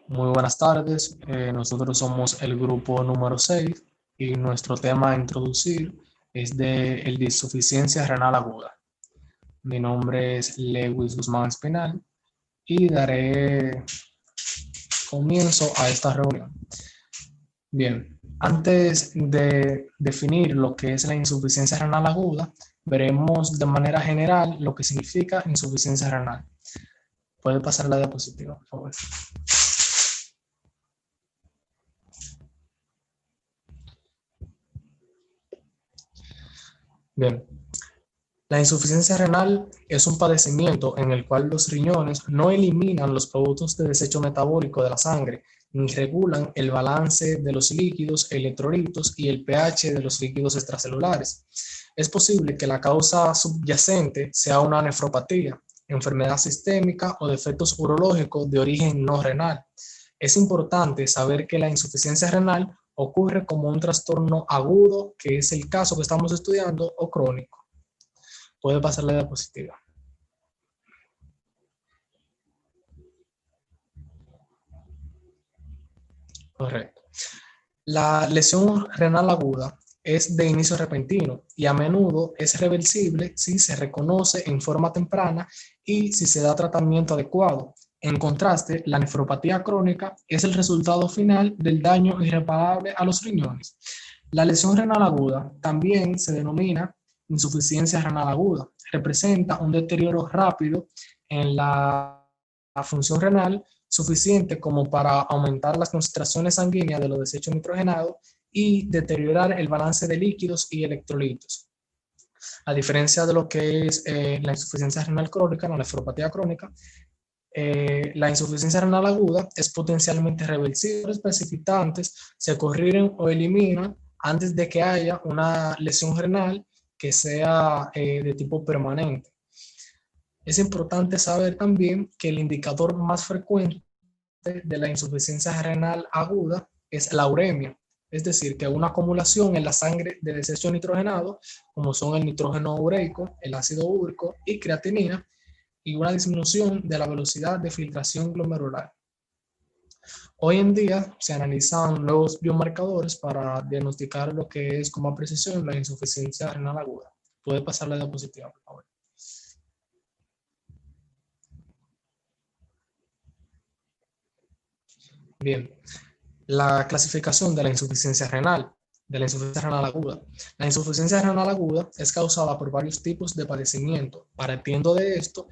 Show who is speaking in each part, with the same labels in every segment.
Speaker 1: Muy buenas tardes, nosotros somos el grupo número 6 y nuestro tema a introducir es de insuficiencia renal aguda. Mi nombre es Lewis Guzmán Espinal y daré comienzo a esta reunión. Bien, antes de definir lo que es la insuficiencia renal aguda, veremos de manera general lo que significa insuficiencia renal. Puede pasar la diapositiva, por favor. Bien, la insuficiencia renal es un padecimiento en el cual los riñones no eliminan los productos de desecho metabólico de la sangre, ni regulan el balance de los líquidos, electrolitos y el pH de los líquidos extracelulares. Es posible que la causa subyacente sea una nefropatía, enfermedad sistémica o defectos urológicos de origen no renal. Es importante saber que la insuficiencia renal ocurre como un trastorno agudo, que es el caso que estamos estudiando, o crónico. Puede pasar la diapositiva. Correcto. La lesión renal aguda es de inicio repentino y a menudo es reversible si se reconoce en forma temprana y si se da tratamiento adecuado. En contraste, la nefropatía crónica es el resultado final del daño irreparable a los riñones. La lesión renal aguda también se denomina insuficiencia renal aguda. Representa un deterioro rápido en la función renal suficiente como para aumentar las concentraciones sanguíneas de los desechos nitrogenados y deteriorar el balance de líquidos y electrolitos. A diferencia de lo que es la insuficiencia renal crónica, la nefropatía crónica, la insuficiencia renal aguda es potencialmente reversible. Los precipitantes se corrigen o eliminan antes de que haya una lesión renal que sea de tipo permanente. Es importante saber también que el indicador más frecuente de la insuficiencia renal aguda es la uremia, es decir, que una acumulación en la sangre de desecho nitrogenado, como son el nitrógeno ureico, el ácido úrico y creatinina, y una disminución de la velocidad de filtración glomerular. Hoy en día se analizan nuevos biomarcadores para diagnosticar lo que es con más precisión la insuficiencia renal aguda. Puede pasar la diapositiva, por favor. Bien, la clasificación de la insuficiencia renal, de la insuficiencia renal aguda. La insuficiencia renal aguda es causada por varios tipos de padecimiento. Partiendo de esto,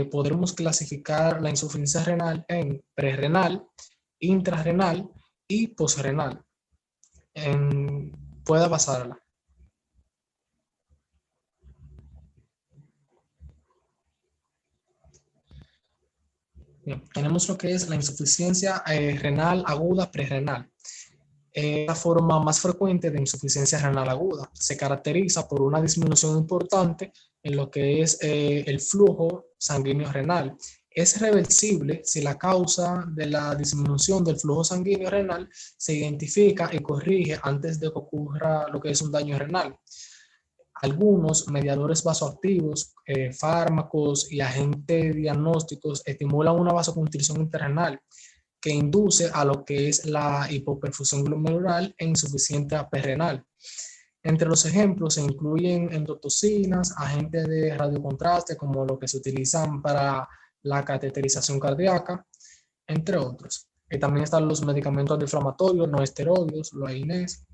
Speaker 1: podremos clasificar la insuficiencia renal en prerrenal, intrarrenal y posrenal. Pueda pasarla. Bien, tenemos lo que es la insuficiencia renal aguda prerrenal. La forma más frecuente de insuficiencia renal aguda. Se caracteriza por una disminución importante en lo que es el flujo sanguíneo renal. Es reversible si la causa de la disminución del flujo sanguíneo renal se identifica y corrige antes de que ocurra lo que es un daño renal. Algunos mediadores vasoactivos, fármacos y agentes diagnósticos estimulan una vasoconstricción interrenal que induce a lo que es la hipoperfusión glomerular e insuficiencia perrenal. Entre los ejemplos se incluyen endotoxinas, agentes de radiocontraste como los que se utilizan para la cateterización cardíaca, entre otros. También están los medicamentos antiinflamatorios, no esteroides, los AINES.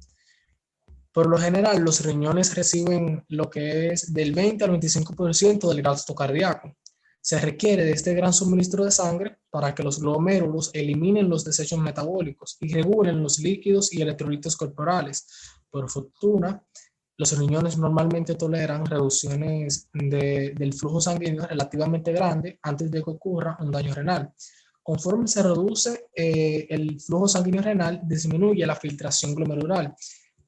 Speaker 1: Por lo general, los riñones reciben lo que es del 20 al 25% del gasto cardíaco. Se requiere de este gran suministro de sangre para que los glomérulos eliminen los desechos metabólicos y regulen los líquidos y electrolitos corporales. Por fortuna, los riñones normalmente toleran reducciones del flujo sanguíneo relativamente grande antes de que ocurra un daño renal. Conforme se reduce el flujo sanguíneo renal, disminuye la filtración glomerular.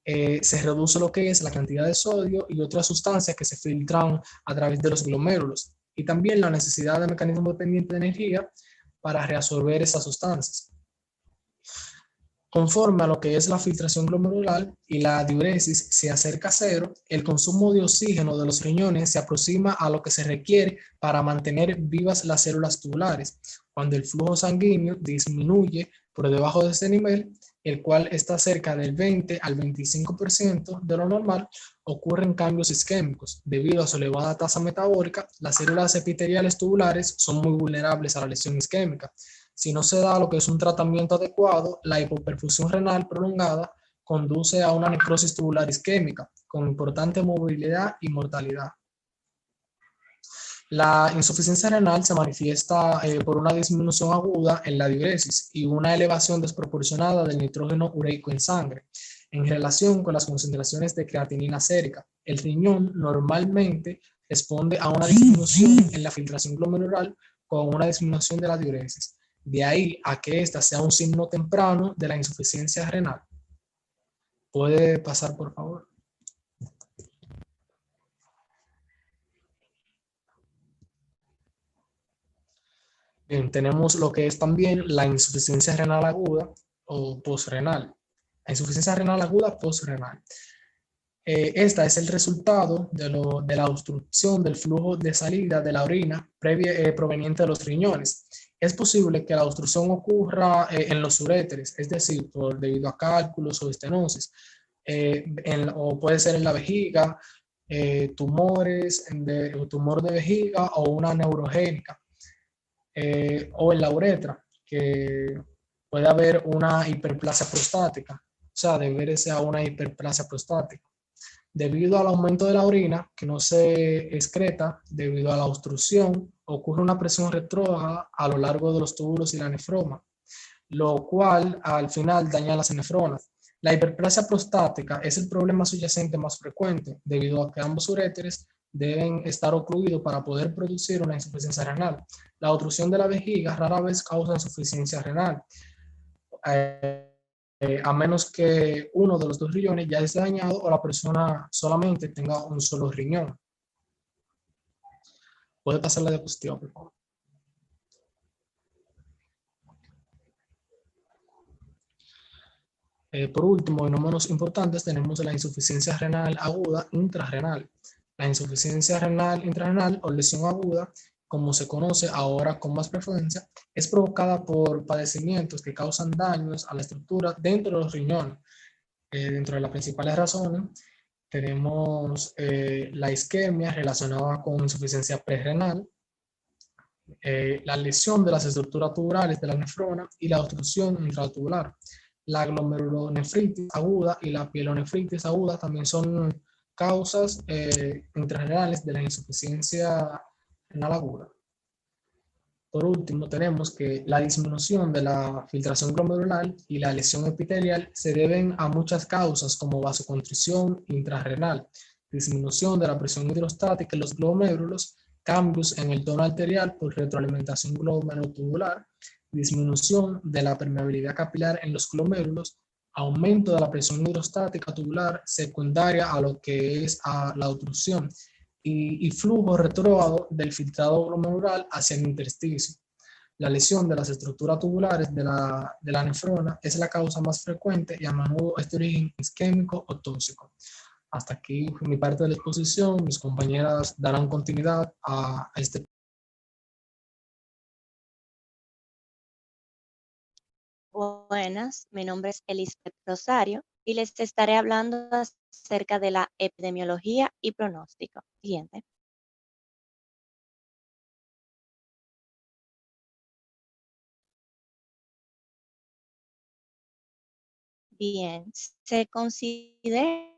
Speaker 1: Se reduce lo que es la cantidad de sodio y otras sustancias que se filtran a través de los glomérulos, y también la necesidad de mecanismos dependientes de energía para reabsorber esas sustancias. Conforme a lo que es la filtración glomerular y la diuresis se acerca a cero, el consumo de oxígeno de los riñones se aproxima a lo que se requiere para mantener vivas las células tubulares. Cuando el flujo sanguíneo disminuye por debajo de este nivel, el cual está cerca del 20 al 25% de lo normal, ocurren cambios isquémicos. Debido a su elevada tasa metabólica, las células epiteliales tubulares son muy vulnerables a la lesión isquémica. Si no se da lo que es un tratamiento adecuado, la hipoperfusión renal prolongada conduce a una necrosis tubular isquémica con importante movilidad y mortalidad. La insuficiencia renal se manifiesta por una disminución aguda en la diuresis y una elevación desproporcionada del nitrógeno ureico en sangre en relación con las concentraciones de creatinina sérica. El riñón normalmente responde a una disminución en la filtración glomerular con una disminución de la diuresis. De ahí a que esta sea un signo temprano de la insuficiencia renal. ¿Puede pasar, por favor? Bien, tenemos lo que es también la insuficiencia renal aguda o postrenal. La insuficiencia renal aguda postrenal. Esta es el resultado de la obstrucción del flujo de salida de la orina proveniente de los riñones. Es posible que la obstrucción ocurra en los uréteres, es decir, debido a cálculos o estenosis, o puede ser en la vejiga, tumores, tumor de vejiga o una neurogénica, o en la uretra, que puede haber una hiperplasia prostática, o sea, deberse a una hiperplasia prostática. Debido al aumento de la orina que no se excreta, debido a la obstrucción, ocurre una presión retrógrada a lo largo de los túbulos y la nefroma, lo cual al final daña las nefronas. La hiperplasia prostática es el problema subyacente más frecuente, debido a que ambos uréteres deben estar ocluidos para poder producir una insuficiencia renal. La obstrucción de la vejiga rara vez causa insuficiencia renal, a menos que uno de los dos riñones ya esté dañado o la persona solamente tenga un solo riñón. Puede pasar la diapositiva, por favor. Por último, y no menos importantes, tenemos la insuficiencia renal aguda intrarrenal. La insuficiencia renal intrarrenal o lesión aguda, como se conoce ahora con más frecuencia, es provocada por padecimientos que causan daños a la estructura dentro de los riñones. Dentro de las principales razones tenemos la isquemia relacionada con insuficiencia prerrenal, la lesión de las estructuras tubulares de la nefrona y la obstrucción intratubular. La glomerulonefritis aguda y la pielonefritis aguda también son causas intrarrenales de la insuficiencia renal aguda. Por último, tenemos que la disminución de la filtración glomerular y la lesión epitelial se deben a muchas causas como vasoconstricción intrarrenal, disminución de la presión hidrostática en los glomérulos, cambios en el tono arterial por retroalimentación glomerulotubular, disminución de la permeabilidad capilar en los glomérulos, aumento de la presión hidrostática tubular secundaria a lo que es a la obstrucción y flujo retrógrado del filtrado glomerular hacia el intersticio. La lesión de las estructuras tubulares de la nefrona es la causa más frecuente y a menudo es de origen isquémico o tóxico. Hasta aquí mi parte de la exposición. Mis compañeras darán continuidad a este.
Speaker 2: Buenas, mi nombre es Elizabeth Rosario y les estaré hablando acerca de la epidemiología y pronóstico. Siguiente. Bien, se considera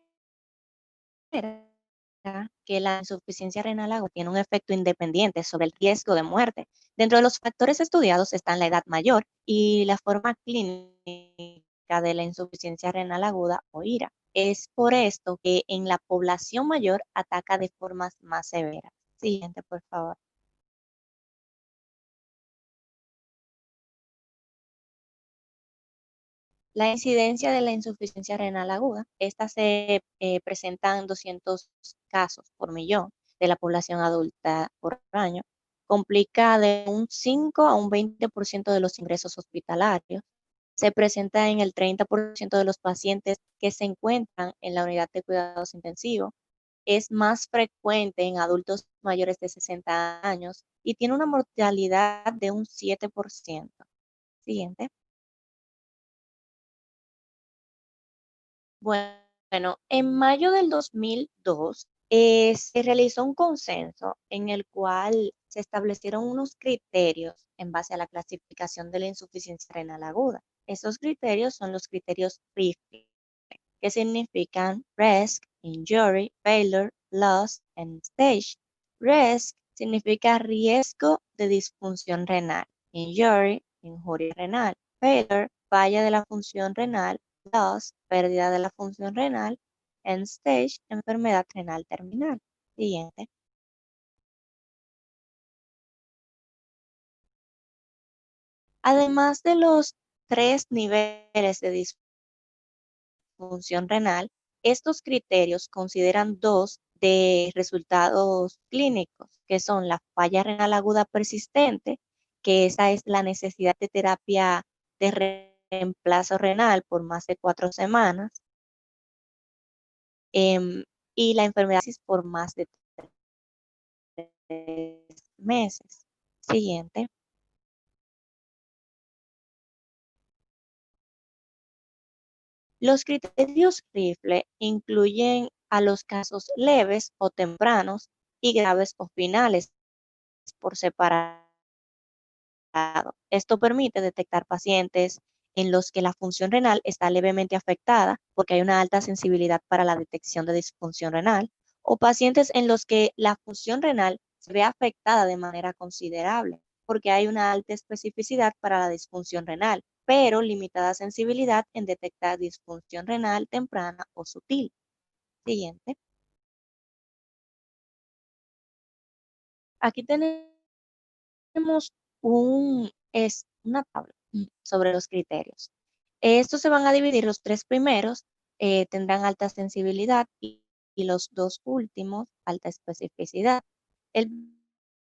Speaker 2: que la insuficiencia renal aguda tiene un efecto independiente sobre el riesgo de muerte. Dentro de los factores estudiados están la edad mayor y la forma clínica de la insuficiencia renal aguda o IRA. Es por esto que en la población mayor ataca de formas más severas. Siguiente, por favor. La incidencia de la insuficiencia renal aguda, esta se presenta en 200 casos por millón de la población adulta por año, complica de un 5 a un 20% de los ingresos hospitalarios, Se presenta en el 30% de los pacientes que se encuentran en la unidad de cuidados intensivos. Es más frecuente en adultos mayores de 60 años y tiene una mortalidad de un 7%. Siguiente. Bueno, en mayo del 2002 se realizó un consenso en el cual se establecieron unos criterios en base a la clasificación de la insuficiencia renal aguda. Esos criterios son los criterios RIFLE, que significan Risk, Injury, Failure, Loss and Stage. Risk significa riesgo de disfunción renal. Injury, injuria renal. Failure, falla de la función renal. Loss, pérdida de la función renal. End stage, enfermedad renal terminal. Siguiente. Además de los 3 niveles de disfunción renal, estos criterios consideran 2 de resultados clínicos, que son la falla renal aguda persistente, que esa es la necesidad de terapia de reemplazo renal por más de 4 semanas, y la enfermedad por más de 3 meses. Siguiente. Los criterios RIFLE incluyen a los casos leves o tempranos y graves o finales por separado. Esto permite detectar pacientes en los que la función renal está levemente afectada porque hay una alta sensibilidad para la detección de disfunción renal, o pacientes en los que la función renal se ve afectada de manera considerable porque hay una alta especificidad para la disfunción renal, pero limitada sensibilidad en detectar disfunción renal temprana o sutil. Siguiente. Aquí tenemos una tabla sobre los criterios. Estos se van a dividir, los 3 primeros tendrán alta sensibilidad y los 2 últimos alta especificidad. El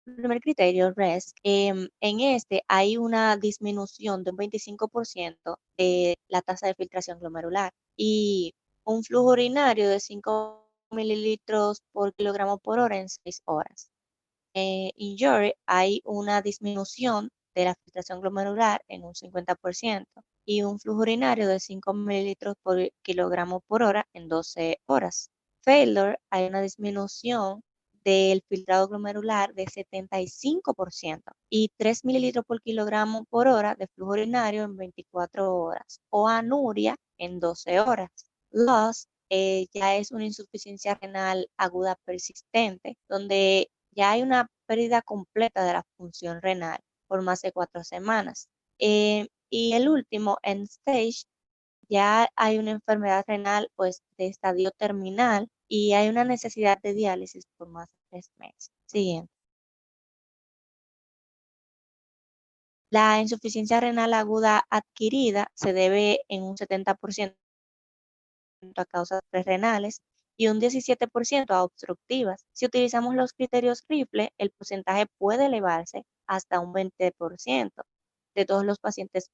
Speaker 2: primer criterio, RESC, en este hay una disminución de un 25% de la tasa de filtración glomerular y un flujo urinario de 5 mililitros por kilogramo por hora en 6 horas. Injury hay una disminución de la filtración glomerular en un 50% y un flujo urinario de 5 mililitros por kilogramo por hora en 12 horas. Failure hay una disminución del filtrado glomerular de 75% y 3 mililitros por kilogramo por hora de flujo urinario en 24 horas, o anuria en 12 horas. Loss ya es una insuficiencia renal aguda persistente, donde ya hay una pérdida completa de la función renal por más de 4 semanas. Y el último, end stage, ya hay una enfermedad renal pues de estadio terminal y hay una necesidad de diálisis por más de 3 meses. Siguiente. La insuficiencia renal aguda adquirida se debe en un 70% a causas prerenales y un 17% a obstructivas. Si utilizamos los criterios RIFLE, el porcentaje puede elevarse hasta un 20% de todos los pacientes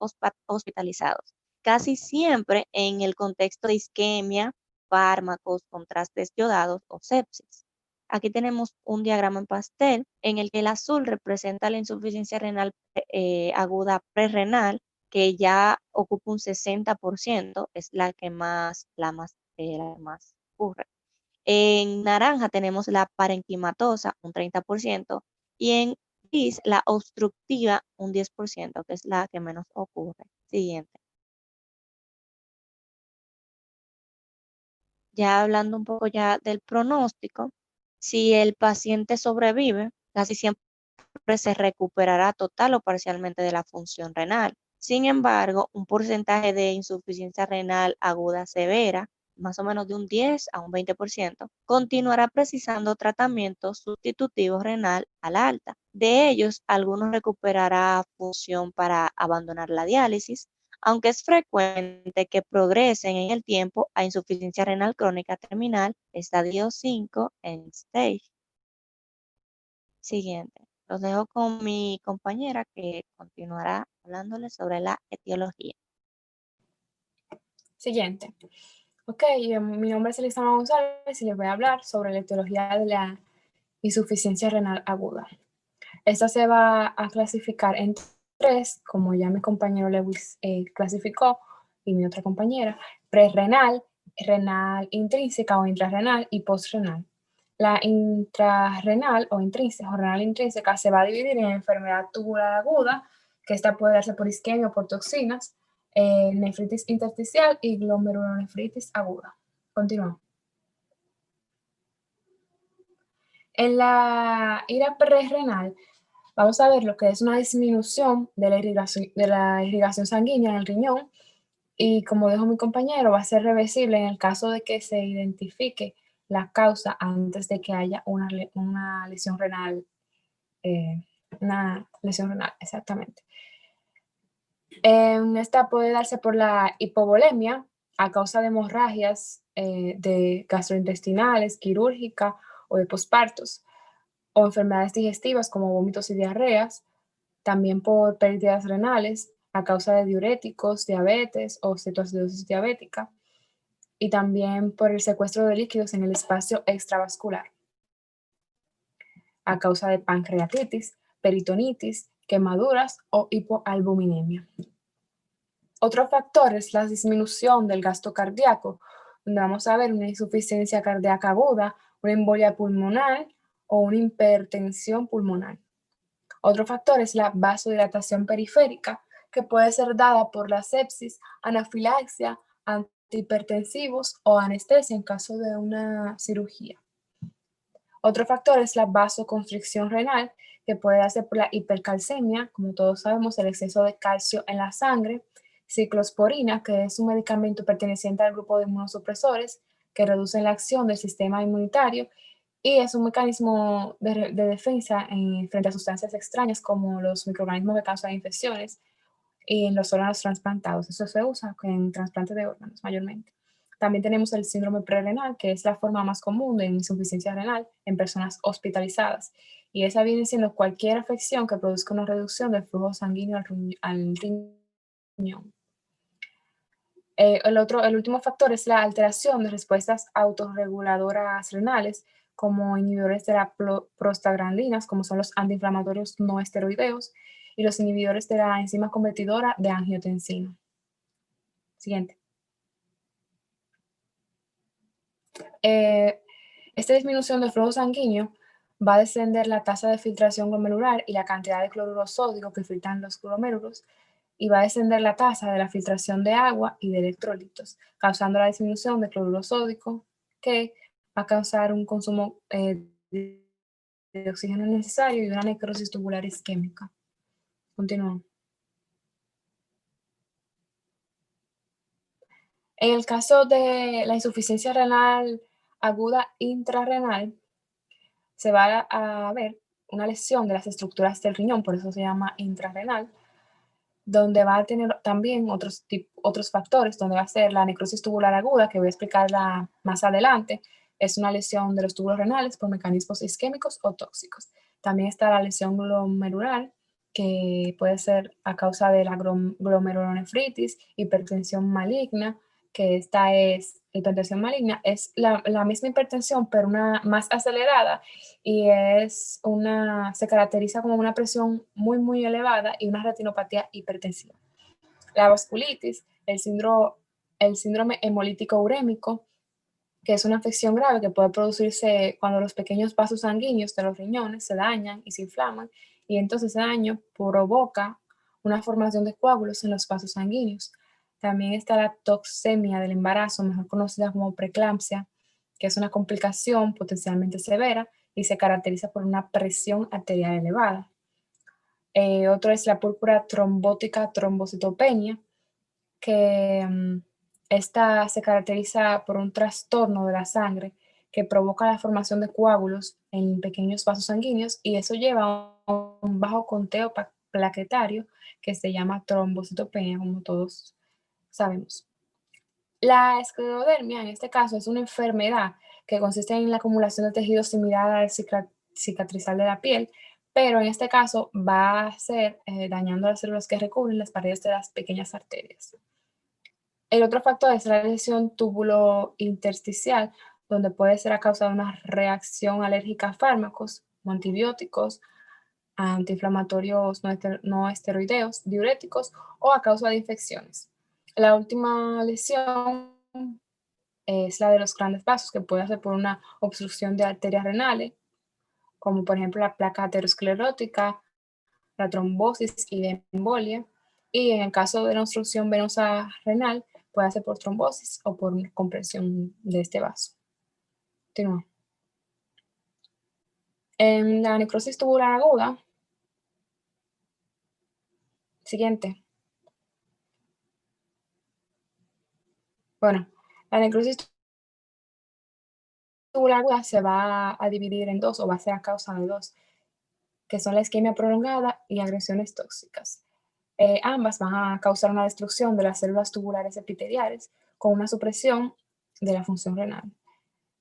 Speaker 2: hospitalizados, casi siempre en el contexto de isquemia, fármacos, contrastes yodados o sepsis. Aquí tenemos un diagrama en pastel en el que el azul representa la insuficiencia renal aguda prerrenal, que ya ocupa un 60%, es la que más ocurre. En naranja tenemos la parenquimatosa, un 30%, y en gris la obstructiva, un 10%, que es la que menos ocurre. Siguiente. Ya hablando un poco ya del pronóstico, si el paciente sobrevive, casi siempre se recuperará total o parcialmente de la función renal. Sin embargo, un porcentaje de insuficiencia renal aguda severa, más o menos de un 10 a un 20%, continuará precisando tratamiento sustitutivo renal a la alta. De ellos, algunos recuperará función para abandonar la diálisis, aunque es frecuente que progresen en el tiempo a insuficiencia renal crónica terminal, estadio 5 en stage. Siguiente. Los dejo con mi compañera que continuará hablándoles sobre la etiología.
Speaker 3: Siguiente. Ok, mi nombre es Elisama González y les voy a hablar sobre la etiología de la insuficiencia renal aguda. Esta se va a clasificar en tres, como ya mi compañero Lewis clasificó y mi otra compañera: prerrenal, renal intrínseca o intrarrenal y postrenal. La intrarrenal o intrínseca o renal intrínseca se va a dividir en enfermedad tubular aguda, que esta puede darse por isquemia o por toxinas, nefritis intersticial y glomerulonefritis aguda. Continuamos. En la ira prerrenal vamos a ver lo que es una disminución de la irrigación sanguínea en el riñón, y como dijo mi compañero, va a ser reversible en el caso de que se identifique la causa antes de que haya una lesión renal, exactamente. Esta puede darse por la hipovolemia a causa de hemorragias de gastrointestinales, quirúrgica o de pospartos, o enfermedades digestivas como vómitos y diarreas, también por pérdidas renales a causa de diuréticos, diabetes o cetoacidosis diabética, y también por el secuestro de líquidos en el espacio extravascular a causa de pancreatitis, peritonitis, quemaduras o hipoalbuminemia. Otro factor es la disminución del gasto cardíaco, donde vamos a ver una insuficiencia cardíaca aguda, una embolia pulmonar o una hipertensión pulmonar. Otro factor es la vasodilatación periférica, que puede ser dada por la sepsis, anafilaxia, antihipertensivos o anestesia en caso de una cirugía. Otro factor es la vasoconstricción renal, que puede darse por la hipercalcemia, como todos sabemos, el exceso de calcio en la sangre, ciclosporina, que es un medicamento perteneciente al grupo de inmunosupresores que reducen la acción del sistema inmunitario, y es un mecanismo de defensa frente a sustancias extrañas como los microorganismos que causan infecciones y en los órganos trasplantados. Eso se usa en trasplante de órganos mayormente. También tenemos el síndrome prerrenal, que es la forma más común de insuficiencia renal en personas hospitalizadas. Y esa viene siendo cualquier afección que produzca una reducción del flujo sanguíneo al riñón. El último factor es la alteración de respuestas autorreguladoras renales, como inhibidores de las prostaglandinas, como son los antiinflamatorios no esteroideos, y los inhibidores de la enzima convertidora de angiotensina. Siguiente. Esta disminución del flujo sanguíneo va a descender la tasa de filtración glomerular y la cantidad de cloruro sódico que filtran los glomérulos, y va a descender la tasa de la filtración de agua y de electrolitos, causando la disminución de cloruro sódico, que va a causar un consumo de oxígeno necesario y una necrosis tubular isquémica. Continuamos. En el caso de la insuficiencia renal aguda intrarrenal, se va a ver una lesión de las estructuras del riñón, por eso se llama intrarrenal, donde va a tener también otros factores, donde va a ser la necrosis tubular aguda, que voy a explicarla más adelante. Es una lesión de los túbulos renales por mecanismos isquémicos o tóxicos. También está la lesión glomerular, que puede ser a causa de la glomerulonefritis, hipertensión maligna, que esta es hipertensión maligna, es la misma hipertensión, pero una más acelerada, y se caracteriza como una presión muy, muy elevada y una retinopatía hipertensiva. La vasculitis, el síndrome hemolítico urémico, que es una afección grave que puede producirse cuando los pequeños vasos sanguíneos de los riñones se dañan y se inflaman, y entonces ese daño provoca una formación de coágulos en los vasos sanguíneos. También está la toxemia del embarazo, mejor conocida como preeclampsia, que es una complicación potencialmente severa y se caracteriza por una presión arterial elevada. Otro es la púrpura trombótica trombocitopenia, que esta se caracteriza por un trastorno de la sangre que provoca la formación de coágulos en pequeños vasos sanguíneos, y eso lleva a un bajo conteo plaquetario que se llama trombocitopenia, como todos sabemos. La esclerodermia, en este caso, es una enfermedad que consiste en la acumulación de tejido similar al cicatrizal de la piel, pero en este caso va a ser dañando las células que recubren las paredes de las pequeñas arterias. El otro factor es la lesión túbulo-intersticial, donde puede ser a causa de una reacción alérgica a fármacos, o antibióticos, antiinflamatorios no esteroideos, diuréticos o a causa de infecciones. La última lesión es la de los grandes vasos, que puede ser por una obstrucción de arterias renales, como por ejemplo la placa aterosclerótica, la trombosis y la embolia. Y en el caso de la obstrucción venosa renal, puede ser por trombosis o por compresión de este vaso. Continúa. En la necrosis tubular aguda, siguiente. Bueno, la necrosis tubular aguda se va a dividir en dos, o va a ser a causa de dos, que son la isquemia prolongada y agresiones tóxicas. Ambas van a causar una destrucción de las células tubulares epiteliales con una supresión de la función renal.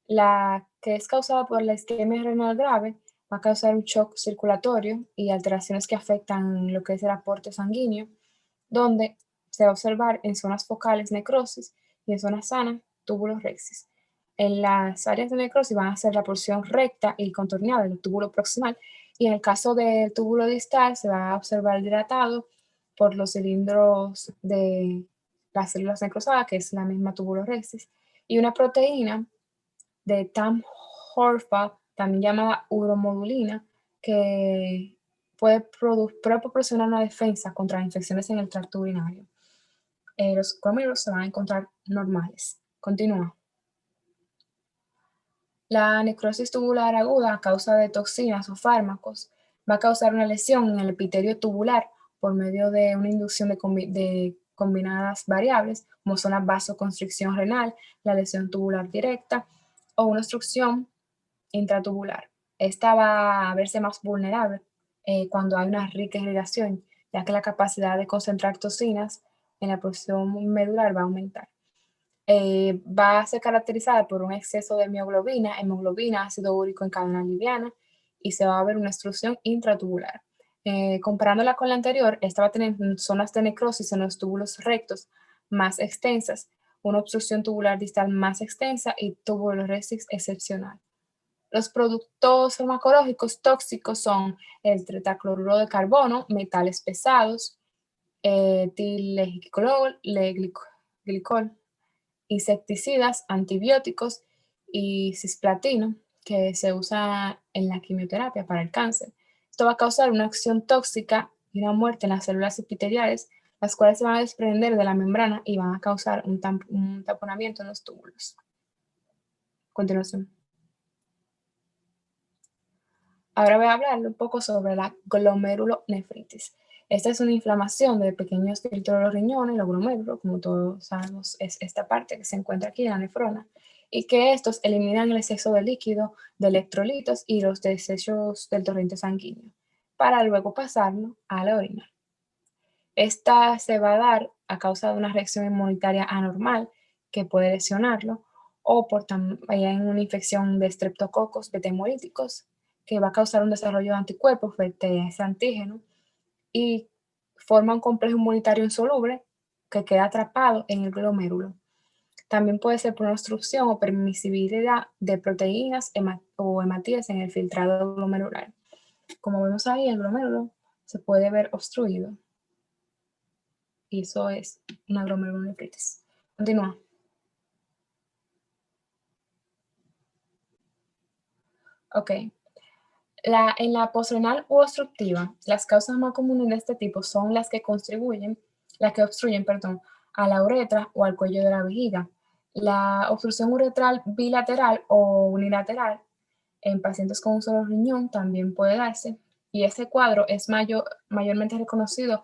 Speaker 3: La que es causada por la isquemia renal grave va a causar un shock circulatorio y alteraciones que afectan lo que es el aporte sanguíneo, donde se va a observar en zonas focales necrosis y en zonas sanas túbulos rexis. En las áreas de necrosis van a ser la porción recta y contorneada del túbulo proximal, y en el caso del túbulo distal se va a observar dilatado por los cilindros de las células necrosadas, que es la misma túbulo rexis, y una proteína de TAM-Horfa, también llamada uromodulina, que puede proporcionar una defensa contra infecciones en el tracto urinario. Los glomérulos se van a encontrar normales. Continúa. La necrosis tubular aguda a causa de toxinas o fármacos va a causar una lesión en el epitelio tubular por medio de una inducción de combinadas variables, como son la vasoconstricción renal, la lesión tubular directa o una obstrucción intratubular. Esta va a verse más vulnerable cuando hay una rica irrigación, ya que la capacidad de concentrar toxinas en la porción medular va a aumentar. Va a ser caracterizada por un exceso de mioglobina, hemoglobina, ácido úrico en cadena liviana, y se va a ver una obstrucción intratubular. Comparándola con la anterior, esta va a tener zonas de necrosis en los túbulos rectos más extensas, una obstrucción tubular distal más extensa y tubuloresis excepcional. Los productos farmacológicos tóxicos son el tetracloruro de carbono, metales pesados, etilenglicol, insecticidas, antibióticos y cisplatino, que se usa en la quimioterapia para el cáncer. Esto va a causar una acción tóxica y una muerte en las células epiteliales, las cuales se van a desprender de la membrana y van a causar un taponamiento en los túbulos. Continuación. Ahora voy a hablar un poco sobre la glomerulonefritis. Esta es una inflamación de pequeños filtros de los riñones, los glomérulos, como todos sabemos, es esta parte que se encuentra aquí en la nefrona, y que estos eliminan el exceso de líquido, de electrolitos y los desechos del torrente sanguíneo, para luego pasarlo a la orina. Esta se va a dar a causa de una reacción inmunitaria anormal que puede lesionarlo, o por también una infección de estreptococos beta-hemolíticos, que va a causar un desarrollo de anticuerpos frente a ese antígeno y forma un complejo inmunitario insoluble que queda atrapado en el glomérulo. También puede ser por una obstrucción o permisibilidad de proteínas o hematías en el filtrado glomerular. Como vemos ahí, el glomérulo se puede ver obstruido. Y eso es una glomerulonefritis. Continúa. Ok. En la posrenal u obstructiva, las causas más comunes de este tipo son las que obstruyen, a la uretra o al cuello de la vejiga. La obstrucción uretral bilateral o unilateral en pacientes con un solo riñón también puede darse, y ese cuadro es mayormente reconocido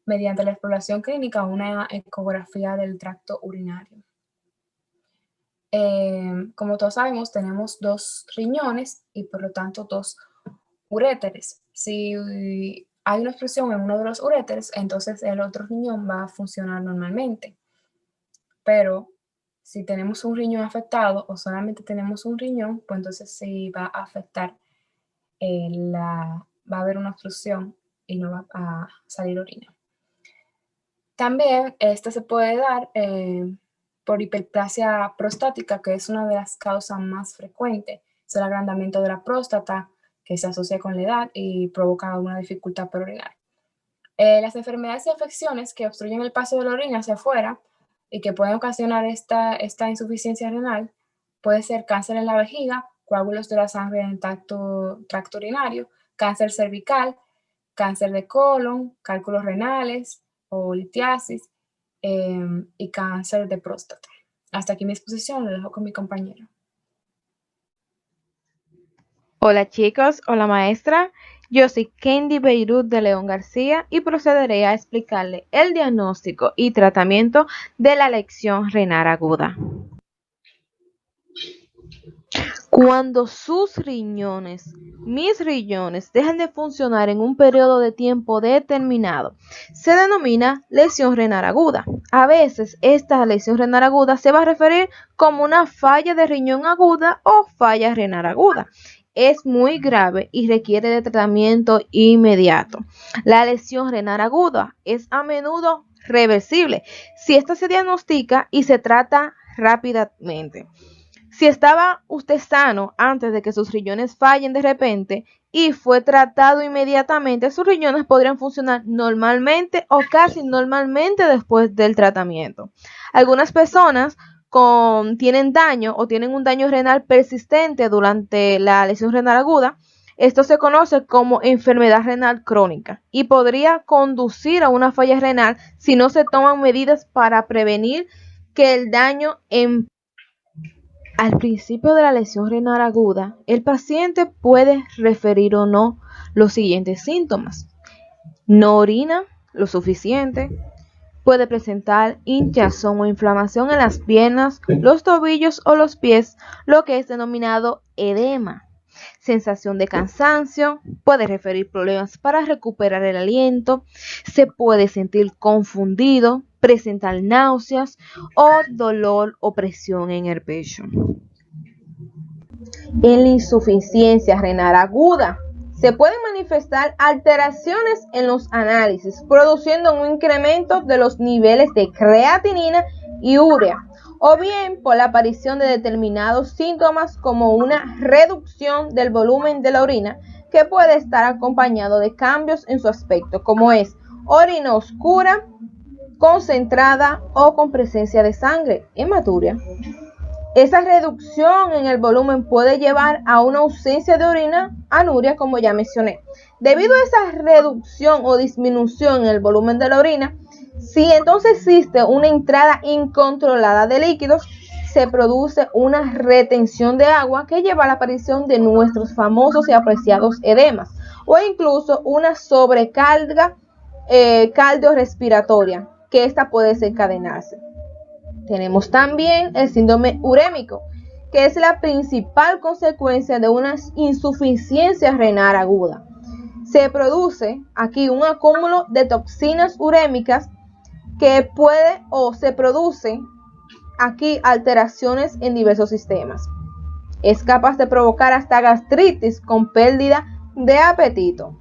Speaker 3: mediante la exploración clínica o una ecografía del tracto urinario. Como todos sabemos, tenemos dos riñones y por lo tanto dos uréteres. Si hay una obstrucción en uno de los uréteres, entonces el otro riñón va a funcionar normalmente. Pero si tenemos un riñón afectado o solamente tenemos un riñón, pues entonces sí va a afectar, va a haber una obstrucción y no va a salir orina. También esta se puede dar por hiperplasia prostática, que es una de las causas más frecuentes. Es el agrandamiento de la próstata que se asocia con la edad y provoca una dificultad para orinar. Las enfermedades y afecciones que obstruyen el paso de la orina hacia afuera y que pueden ocasionar esta insuficiencia renal puede ser cáncer en la vejiga, coágulos de la sangre en el tracto urinario, cáncer cervical, cáncer de colon, cálculos renales o litiasis y cáncer de próstata. Hasta aquí mi exposición, lo dejo con mi compañero.
Speaker 4: Hola chicos, hola maestra. Yo soy Kendi Beirut de León García y procederé a explicarle el diagnóstico y tratamiento de la lesión renal aguda. Cuando sus riñones, mis riñones, dejan de funcionar en un periodo de tiempo determinado, se denomina lesión renal aguda. A veces esta lesión renal aguda se va a referir como una falla de riñón aguda o falla renal aguda. Es muy grave y requiere de tratamiento inmediato. La lesión renal aguda es a menudo reversible si esta se diagnostica y se trata rápidamente. Si estaba usted sano antes de que sus riñones fallen de repente y fue tratado inmediatamente, sus riñones podrían funcionar normalmente o casi normalmente después del tratamiento. Algunas personas tienen daño o tienen un daño renal persistente durante la lesión renal aguda. Esto se conoce como enfermedad renal crónica y podría conducir a una falla renal si no se toman medidas para prevenir que el daño empeore. Al principio de la lesión renal aguda, el paciente puede referir o no los siguientes síntomas. No orina lo suficiente, puede presentar hinchazón o inflamación en las piernas, los tobillos o los pies, lo que es denominado edema. Sensación de cansancio, puede referir problemas para recuperar el aliento, se puede sentir confundido, presentar náuseas o dolor o presión en el pecho. En la insuficiencia renal aguda se pueden manifestar alteraciones en los análisis, produciendo un incremento de los niveles de creatinina y urea, o bien por la aparición de determinados síntomas como una reducción del volumen de la orina, que puede estar acompañado de cambios en su aspecto, como es orina oscura, concentrada o con presencia de sangre, hematuria. Esa reducción en el volumen puede llevar a una ausencia de orina, anuria, como ya mencioné. Debido a esa reducción o disminución en el volumen de la orina, si entonces existe una entrada incontrolada de líquidos, se produce una retención de agua que lleva a la aparición de nuestros famosos y apreciados edemas, o incluso una sobrecarga cardiorrespiratoria, que esta puede desencadenarse. Tenemos también el síndrome urémico, que es la principal consecuencia de una insuficiencia renal aguda. Se produce aquí un acúmulo de toxinas urémicas que se producen aquí alteraciones en diversos sistemas. Es capaz de provocar hasta gastritis con pérdida de apetito.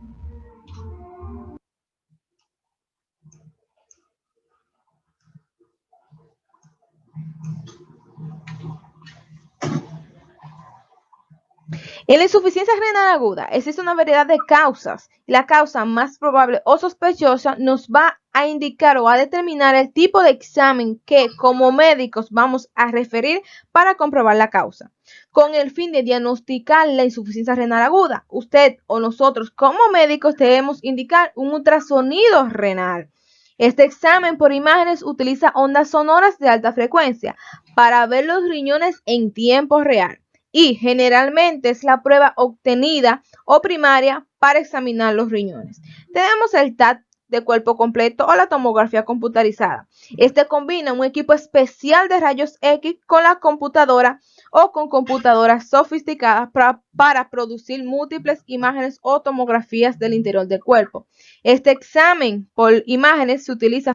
Speaker 4: En la insuficiencia renal aguda existe una variedad de causas. La causa más probable o sospechosa nos va a indicar o a determinar el tipo de examen que como médicos vamos a referir para comprobar la causa. Con el fin de diagnosticar la insuficiencia renal aguda, usted o nosotros como médicos debemos indicar un ultrasonido renal. Este examen por imágenes utiliza ondas sonoras de alta frecuencia para ver los riñones en tiempo real. Y generalmente es la prueba obtenida o primaria para examinar los riñones. Tenemos el TAC de cuerpo completo o la tomografía computarizada. Este combina un equipo especial de rayos X con la computadora o con computadoras sofisticadas para producir múltiples imágenes o tomografías del interior del cuerpo. Este examen por imágenes se utiliza.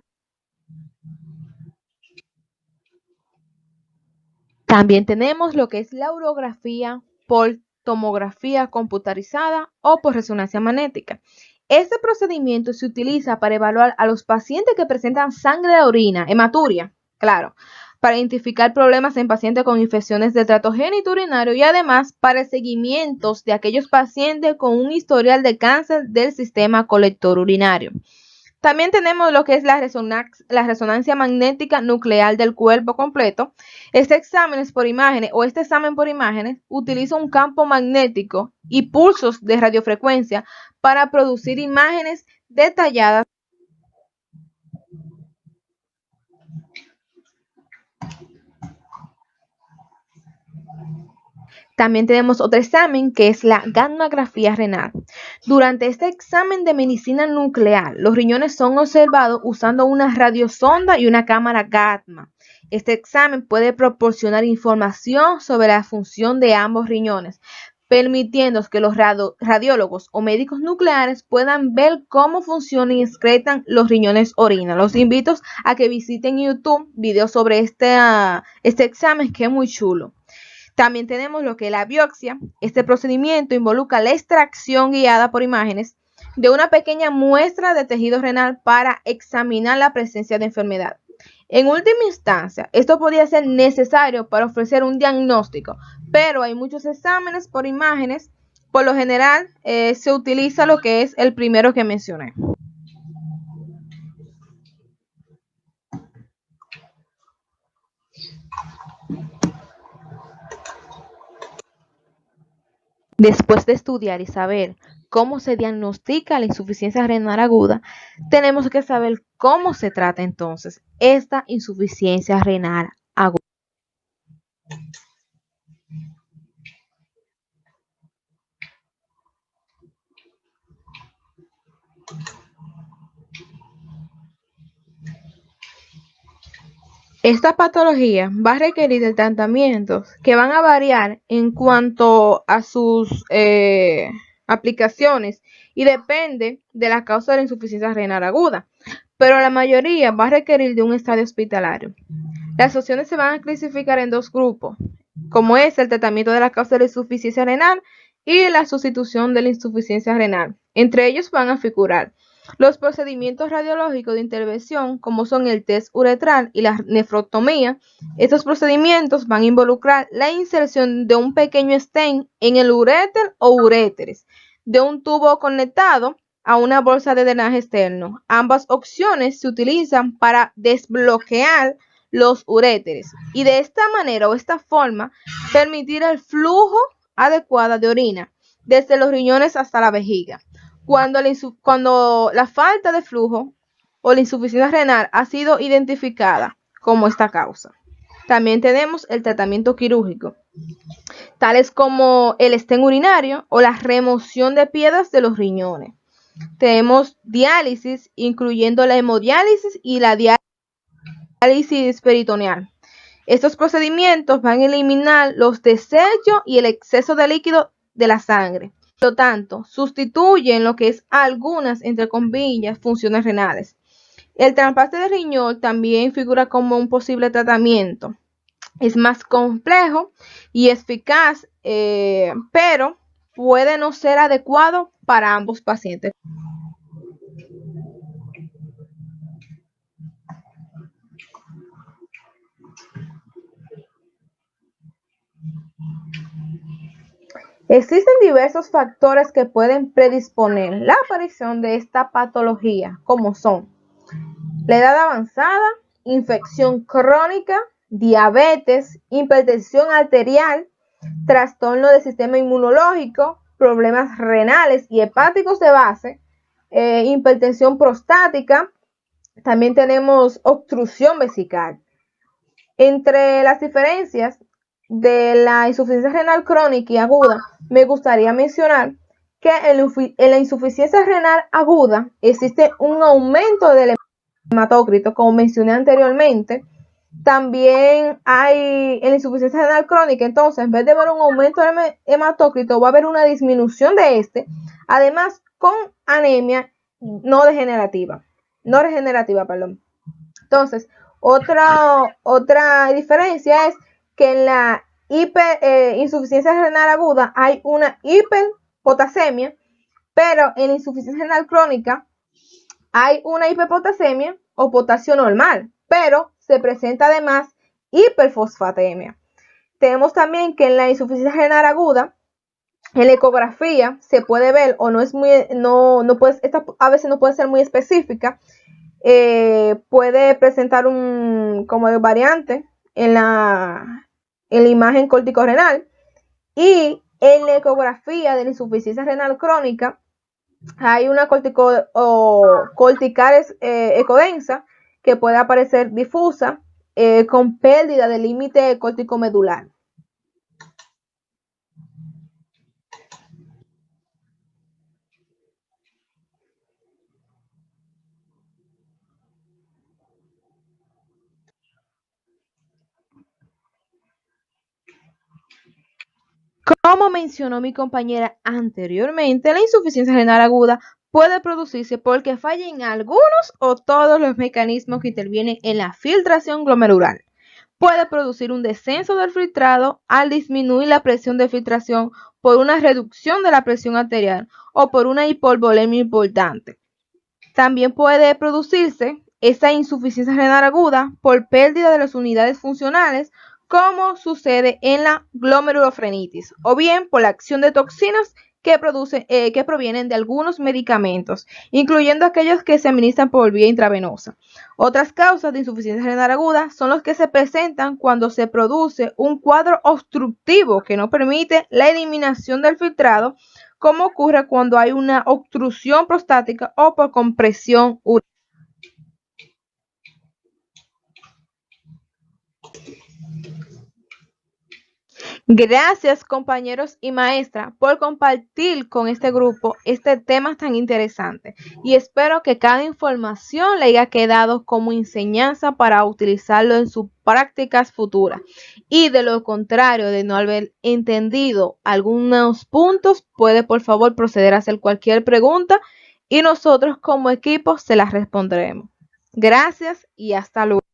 Speaker 4: También tenemos lo que es la urografía por tomografía computarizada o por resonancia magnética. Este procedimiento se utiliza para evaluar a los pacientes que presentan sangre de orina, hematuria, claro, para identificar problemas en pacientes con infecciones del tracto genitourinario y además para seguimientos de aquellos pacientes con un historial de cáncer del sistema colector urinario. También tenemos lo que es la resonancia magnética nuclear del cuerpo completo. Este examen por imágenes utiliza un campo magnético y pulsos de radiofrecuencia para producir imágenes detalladas. También tenemos otro examen que es la gammagrafía renal. Durante este examen de medicina nuclear, los riñones son observados usando una radiosonda y una cámara gamma. Este examen puede proporcionar información sobre la función de ambos riñones, permitiendo que los radiólogos o médicos nucleares puedan ver cómo funcionan y excretan los riñones orina. Los invito a que visiten YouTube videos sobre este examen que es muy chulo. También tenemos lo que es la biopsia. Este procedimiento involucra la extracción guiada por imágenes de una pequeña muestra de tejido renal para examinar la presencia de enfermedad. En última instancia, esto podría ser necesario para ofrecer un diagnóstico, pero hay muchos exámenes por imágenes. Por lo general, se utiliza lo que es el primero que mencioné. Después de estudiar y saber cómo se diagnostica la insuficiencia renal aguda, tenemos que saber cómo se trata entonces esta insuficiencia renal aguda. Esta patología va a requerir de tratamientos que van a variar en cuanto a sus aplicaciones y depende de la causa de la insuficiencia renal aguda, pero la mayoría va a requerir de un estadio hospitalario. Las opciones se van a clasificar en dos grupos, como es el tratamiento de la causa de la insuficiencia renal y la sustitución de la insuficiencia renal. Entre ellos van a figurar los procedimientos radiológicos de intervención, como son el test uretral y la nefrectomía. Estos procedimientos van a involucrar la inserción de un pequeño stent en el uréter o uréteres, de un tubo conectado a una bolsa de drenaje externo. Ambas opciones se utilizan para desbloquear los uréteres y de esta manera o esta forma permitir el flujo adecuado de orina desde los riñones hasta la vejiga. Cuando la falta de flujo o la insuficiencia renal ha sido identificada como esta causa. También tenemos el tratamiento quirúrgico, tales como el stent urinario o la remoción de piedras de los riñones. Tenemos diálisis, incluyendo la hemodiálisis y la diálisis peritoneal. Estos procedimientos van a eliminar los desechos y el exceso de líquido de la sangre. Por lo tanto, sustituyen lo que es algunas, entre comillas, funciones renales. El trasplante de riñón también figura como un posible tratamiento. Es más complejo y eficaz, pero puede no ser adecuado para ambos pacientes. Existen diversos factores que pueden predisponer la aparición de esta patología, como son la edad avanzada, infección crónica, diabetes, hipertensión arterial, trastorno del sistema inmunológico, problemas renales y hepáticos de base, hipertensión prostática. También tenemos obstrucción vesical. Entre las diferencias de la insuficiencia renal crónica y aguda, me gustaría mencionar que en la insuficiencia renal aguda existe un aumento del hematócrito, como mencioné anteriormente. También hay en la insuficiencia renal crónica, entonces, en vez de ver un aumento del hematócrito, va a haber una disminución de este, además con anemia no regenerativa. Entonces, otra diferencia es que en la insuficiencia renal aguda hay una hiperpotasemia Pero en la insuficiencia renal crónica hay una hiperpotasemia o potasio normal, pero se presenta además hiperfosfatemia. Tenemos también que en la insuficiencia renal aguda, en la ecografía se puede ver, o no es muy, esta a veces no puede ser muy específica, puede presentar como variante en la imagen corticorrenal, y en la ecografía de la insuficiencia renal crónica hay una corticaris ecodensa que puede aparecer difusa con pérdida del límite corticomedular. Como mencionó mi compañera anteriormente, la insuficiencia renal aguda puede producirse porque fallen algunos o todos los mecanismos que intervienen en la filtración glomerular. Puede producir un descenso del filtrado al disminuir la presión de filtración por una reducción de la presión arterial o por una hipovolemia importante. También puede producirse esta insuficiencia renal aguda por pérdida de las unidades funcionales, como sucede en la glomerulofrenitis, o bien por la acción de toxinas que provienen de algunos medicamentos, incluyendo aquellos que se administran por vía intravenosa. Otras causas de insuficiencia renal aguda son los que se presentan cuando se produce un cuadro obstructivo que no permite la eliminación del filtrado, como ocurre cuando hay una obstrucción prostática o por compresión uretra. Gracias, compañeros y maestra, por compartir con este grupo este tema tan interesante, y espero que cada información le haya quedado como enseñanza para utilizarlo en sus prácticas futuras, y de lo contrario, de no haber entendido algunos puntos, puede por favor proceder a hacer cualquier pregunta y nosotros como equipo se las responderemos. Gracias y hasta luego.